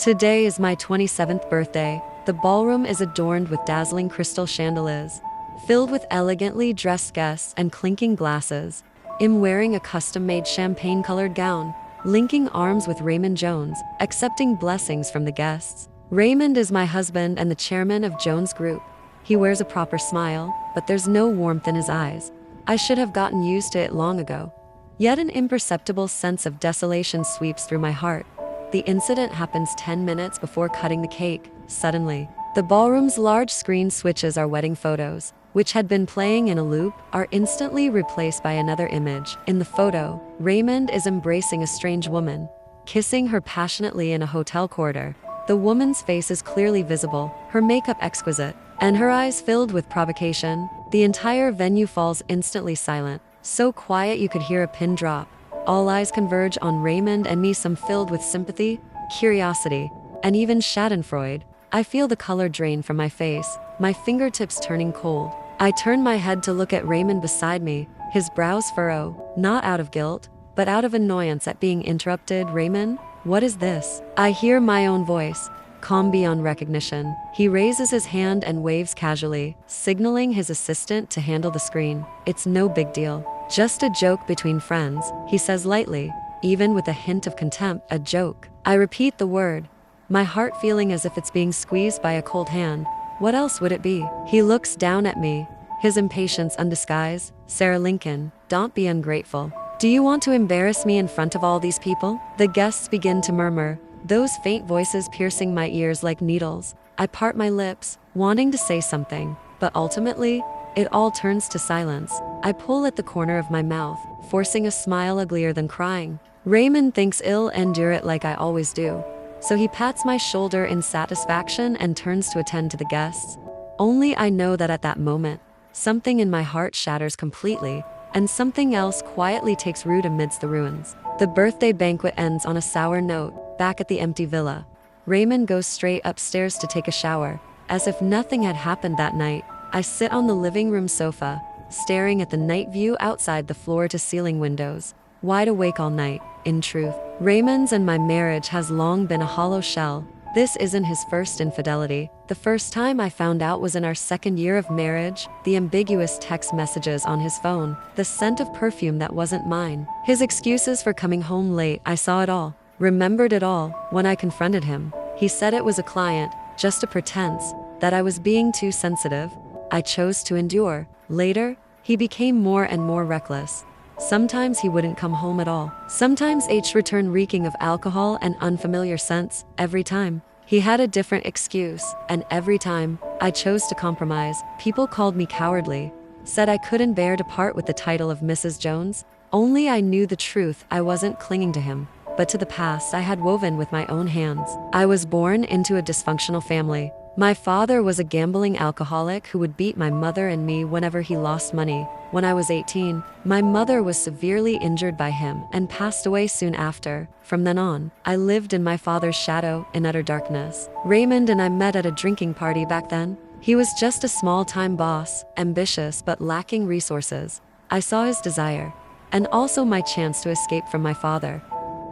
Today is my 27th birthday. The ballroom is adorned with dazzling crystal chandeliers, filled with elegantly dressed guests and clinking glasses. I'm wearing a custom-made champagne-colored gown, linking arms with Raymond Jones, accepting blessings from the guests. Raymond is my husband and the chairman of Jones Group. He wears a proper smile, but there's no warmth in his eyes. I should have gotten used to it long ago. Yet an imperceptible sense of desolation sweeps through my heart. The incident happens 10 minutes before cutting the cake. Suddenly, the ballroom's large screen switches our wedding photos, which had been playing in a loop, are instantly replaced by another image. In the photo, Raymond is embracing a strange woman, kissing her passionately in a hotel corridor. The woman's face is clearly visible, her makeup exquisite, and her eyes filled with provocation. The entire venue falls instantly silent, so quiet you could hear a pin drop. All eyes converge on Raymond and me, some filled with sympathy, curiosity, and even schadenfreude. I feel the color drain from my face, my fingertips turning cold. I turn my head to look at Raymond beside me, his brows furrow, not out of guilt, but out of annoyance at being interrupted. "Raymond, what is this?" I hear my own voice, calm beyond recognition. He raises his hand and waves casually, signaling his assistant to handle the screen. "It's no big deal. Just a joke between friends," he says lightly, even with a hint of contempt. "A joke." I repeat the word, my heart feeling as if it's being squeezed by a cold hand. What else would it be? He looks down at me, his impatience undisguised. "Sarah Lincoln, don't be ungrateful. Do you want to embarrass me in front of all these people?" The guests begin to murmur, those faint voices piercing my ears like needles. I part my lips, wanting to say something, but ultimately, it all turns to silence. I pull at the corner of my mouth, forcing a smile uglier than crying. Raymond thinks I'll endure it like I always do, so he pats my shoulder in satisfaction and turns to attend to the guests. Only I know that at that moment, something in my heart shatters completely, and something else quietly takes root amidst the ruins. The birthday banquet ends on a sour note. Back at the empty villa, Raymond goes straight upstairs to take a shower. As if nothing had happened that night, I sit on the living room sofa, staring at the night view outside the floor-to-ceiling windows, wide awake all night. In truth, Raymond's and my marriage has long been a hollow shell. This isn't his first infidelity. The first time I found out was in our second year of marriage, the ambiguous text messages on his phone, the scent of perfume that wasn't mine, his excuses for coming home late. I saw it all, remembered it all. When I confronted him, he said it was a client, just a pretense, that I was being too sensitive. I chose to endure. Later, he became more and more reckless. Sometimes he wouldn't come home at all. Sometimes H returned reeking of alcohol and unfamiliar scents. Every time, he had a different excuse, and every time, I chose to compromise. People called me cowardly, said I couldn't bear to part with the title of Mrs. Jones. Only I knew the truth. I wasn't clinging to him, but to the past I had woven with my own hands. I was born into a dysfunctional family. My father was a gambling alcoholic who would beat my mother and me whenever he lost money. When I was 18, my mother was severely injured by him and passed away soon after. From then on, I lived in my father's shadow, in utter darkness. Raymond and I met at a drinking party back then. He was just a small-time boss, ambitious but lacking resources. I saw his desire, and also my chance to escape from my father.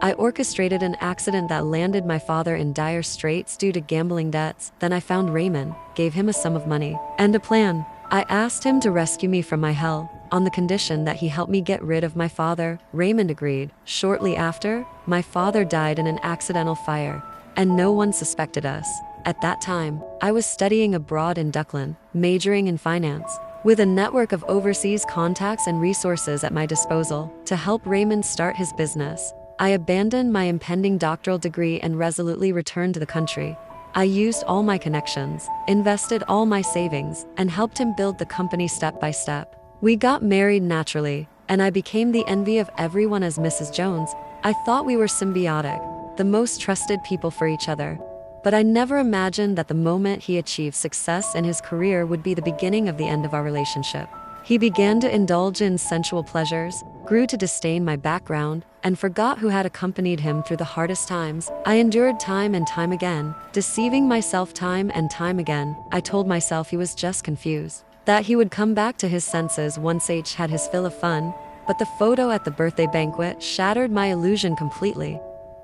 I orchestrated an accident that landed my father in dire straits due to gambling debts. Then I found Raymond, gave him a sum of money, and a plan. I asked him to rescue me from my hell, on the condition that he help me get rid of my father. Raymond agreed. Shortly after, my father died in an accidental fire, and no one suspected us. At that time, I was studying abroad in Dublin, majoring in finance, with a network of overseas contacts and resources at my disposal to help Raymond start his business. I abandoned my impending doctoral degree and resolutely returned to the country. I used all my connections, invested all my savings, and helped him build the company step by step. We got married naturally, and I became the envy of everyone as Mrs. Jones. I thought we were symbiotic, the most trusted people for each other. But I never imagined that the moment he achieved success in his career would be the beginning of the end of our relationship. He began to indulge in sensual pleasures, grew to disdain my background, and forgot who had accompanied him through the hardest times. I endured time and time again, deceiving myself time and time again. I told myself he was just confused, that he would come back to his senses once H had his fill of fun, but the photo at the birthday banquet shattered my illusion completely.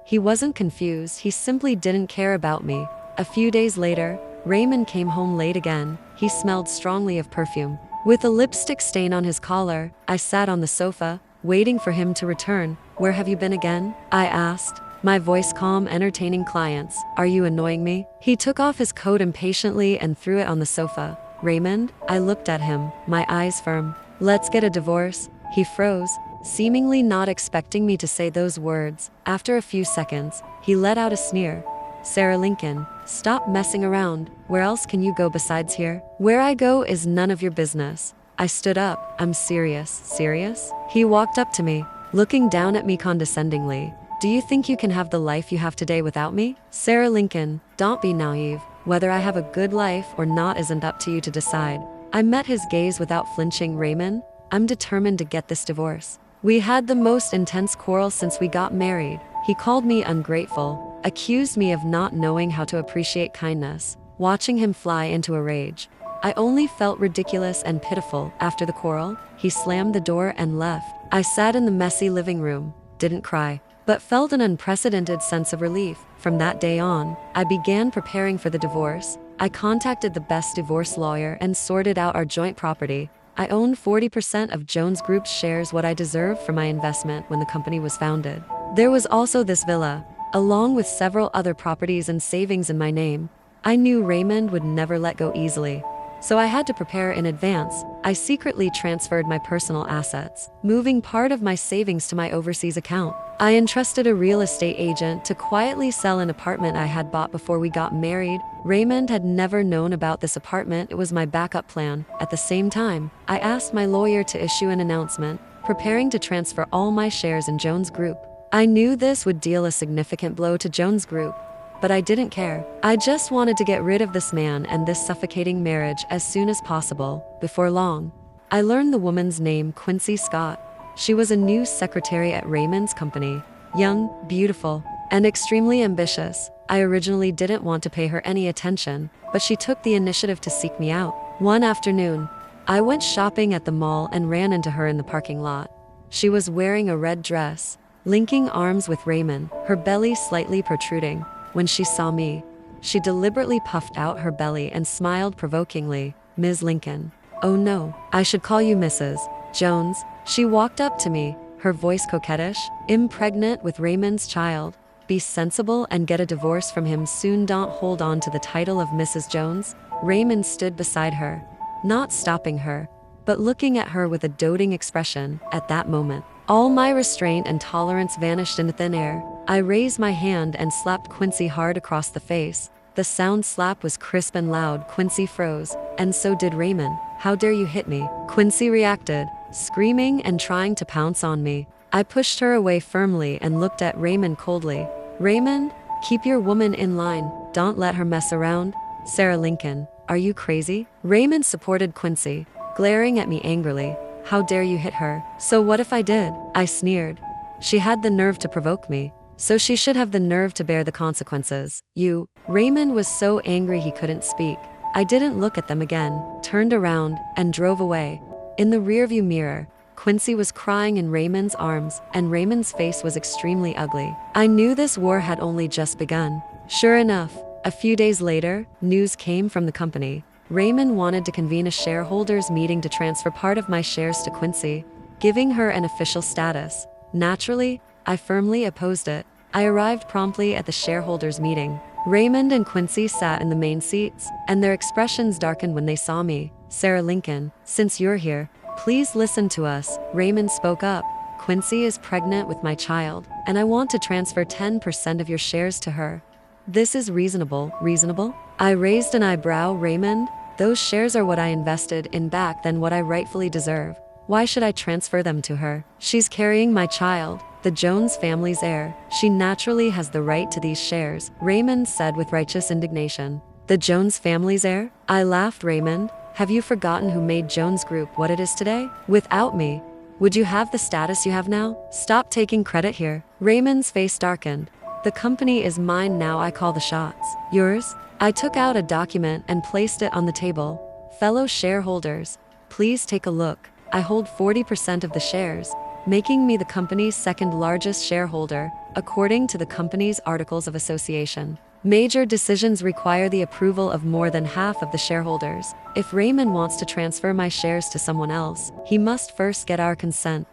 He wasn't confused, he simply didn't care about me. A few days later, Raymond came home late again. He smelled strongly of perfume. With a lipstick stain on his collar, I sat on the sofa, waiting for him to return. "Where have you been again?" I asked, my voice calm, entertaining clients. "Are you annoying me?" He took off his coat impatiently and threw it on the sofa. "Raymond?" I looked at him, my eyes firm. "Let's get a divorce." He froze, seemingly not expecting me to say those words. After a few seconds, he let out a sneer. "Sarah Lincoln, stop messing around. Where else can you go besides here?" "Where I go is none of your business." I stood up. "I'm serious." "Serious?" He walked up to me, looking down at me condescendingly. "Do you think you can have the life you have today without me?" "Sarah Lincoln, don't be naive. Whether I have a good life or not isn't up to you to decide." I met his gaze without flinching. "Raymond, I'm determined to get this divorce. We had the most intense quarrel since we got married." He called me ungrateful, accused me of not knowing how to appreciate kindness. Watching him fly into a rage, I only felt ridiculous and pitiful. After the quarrel, he slammed the door and left. I sat in the messy living room, didn't cry, but felt an unprecedented sense of relief. From that day on, I began preparing for the divorce. I contacted the best divorce lawyer and sorted out our joint property. I owned 40% of Jones Group's shares, what I deserved for my investment when the company was founded. There was also this villa, along with several other properties and savings in my name. I knew Raymond would never let go easily, so I had to prepare in advance. I secretly transferred my personal assets, moving part of my savings to my overseas account. I entrusted a real estate agent to quietly sell an apartment I had bought before we got married. Raymond had never known about this apartment. It was my backup plan. At the same time, I asked my lawyer to issue an announcement, preparing to transfer all my shares in Jones Group. I knew this would deal a significant blow to Jones Group, but I didn't care. I just wanted to get rid of this man and this suffocating marriage as soon as possible. Before long, I learned the woman's name, Quincy Scott. She was a new secretary at Raymond's company, young, beautiful, and extremely ambitious. I originally didn't want to pay her any attention, but she took the initiative to seek me out. One afternoon, I went shopping at the mall and ran into her in the parking lot. She was wearing a red dress, linking arms with Raymond, her belly slightly protruding. When she saw me, she deliberately puffed out her belly and smiled provokingly. "Ms. Lincoln." "Oh no, I should call you Mrs. Jones." She walked up to me, her voice coquettish. "Impregnant with Raymond's child. Be sensible and get a divorce from him soon. Don't hold on to the title of Mrs. Jones." Raymond stood beside her, not stopping her, but looking at her with a doting expression. At that moment, all my restraint and tolerance vanished into thin air. I raised my hand and slapped Quincy hard across the face. The sound slap was crisp and loud. Quincy froze, and so did Raymond. "How dare you hit me?" Quincy reacted, screaming and trying to pounce on me. I pushed her away firmly and looked at Raymond coldly. "Raymond, keep your woman in line. Don't let her mess around." "Sarah Lincoln, are you crazy?" Raymond supported Quincy, glaring at me angrily. "How dare you hit her?" "So what if I did?" I sneered. "She had the nerve to provoke me, so she should have the nerve to bear the consequences." "You..." Raymond was so angry he couldn't speak. I didn't look at them again, turned around, and drove away. In the rearview mirror, Quincy was crying in Raymond's arms, and Raymond's face was extremely ugly. I knew this war had only just begun. Sure enough, a few days later, news came from the company. Raymond wanted to convene a shareholders meeting to transfer part of my shares to Quincy, giving her an official status. Naturally, I firmly opposed it. I arrived promptly at the shareholders meeting. Raymond and Quincy sat in the main seats, and their expressions darkened when they saw me. "Sarah Lincoln, since you're here, please listen to us." Raymond spoke up. "Quincy is pregnant with my child, and I want to transfer 10% of your shares to her. This is reasonable." "Reasonable?" I raised an eyebrow. "Raymond, those shares are what I invested in back then, what I rightfully deserve. Why should I transfer them to her? She's carrying my child, the Jones family's heir. She naturally has the right to these shares," Raymond said with righteous indignation. "The Jones family's heir?" I laughed. "Raymond, have you forgotten who made Jones Group what it is today? Without me, would you have the status you have now? Stop taking credit here." Raymond's face darkened. "The company is mine now. I call the shots." "Yours?" I took out a document and placed it on the table. "Fellow shareholders, please take a look. I hold 40% of the shares. making me the company's second largest shareholder, according to the company's Articles of Association. Major decisions require the approval of more than half of the shareholders. If Raymond wants to transfer my shares to someone else, he must first get our consent.